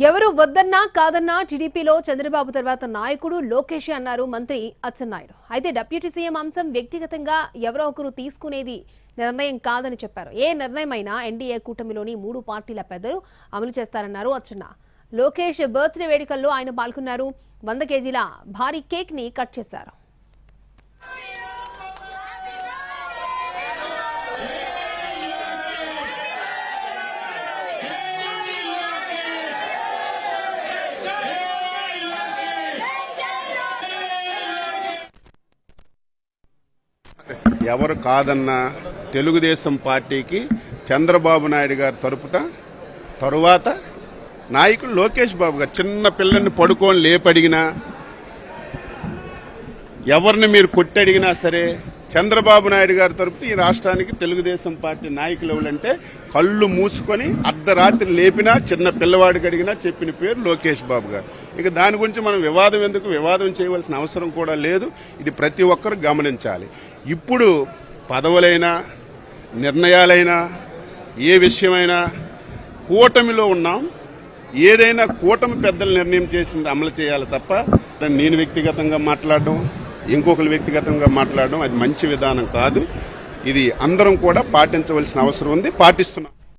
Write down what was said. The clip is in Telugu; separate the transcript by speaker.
Speaker 1: ఎవరు వద్దన్నా కాదన్నా టీడీపీలో చంద్రబాబు తర్వాత నాయకుడు లోకేష్ అన్నారు మంత్రి అచ్చెన్నాయుడు. అయితే డిప్యూటీ సీఎం అంశం వ్యక్తిగతంగా ఎవరో ఒకరు తీసుకునేది నిర్ణయం కాదని చెప్పారు. ఏ నిర్ణయమైనా ఎన్డీఏ కూటమిలోని 3 పార్టీల పెద్దలు అమలు చేస్తారన్నారు అచ్చెన్నా. లోకేష్ బర్త్డే వేడుకల్లో ఆయన పాల్గొన్నారు. 100 కేజీల భారీ కేక్ ని కట్ చేశారు.
Speaker 2: ఎవరు కాదన్నా తెలుగుదేశం పార్టీకి చంద్రబాబు నాయుడు గారు తరువాత నాయకులు లోకేష్ బాబు గారు చిన్న పిల్లల్ని పడుకొని లేపడిగినా ఎవరిని మీరు కొట్టడిగినా సరే చంద్రబాబు నాయుడు గారి తరపున ఈ రాష్ట్రానికి తెలుగుదేశం పార్టీ నాయకులు ఎవరంటే కళ్ళు మూసుకొని అర్ధరాత్రి లేపినా చిన్న పిల్లవాడికి అడిగినా చెప్పిన పేరు లోకేష్ బాబు గారు. ఇక దాని గురించి మనం వివాదం చేయవలసిన అవసరం కూడా లేదు. ఇది ప్రతి ఒక్కరు గమనించాలి. ఇప్పుడు పదవులైనా నిర్ణయాలైనా ఏ విషయమైనా కూటమిలో ఉన్నాం. ఏదైనా కూటమి పెద్దలు నిర్ణయం చేసింది అమలు చేయాలి తప్ప నేను వ్యక్తిగతంగా మాట్లాడడం ఇంకొకరు వ్యక్తిగతంగా మాట్లాడడం అది మంచి విధానం కాదు. ఇది అందరం కూడా పాటించవలసిన అవసరం ఉంది, పాటిస్తున్నాం.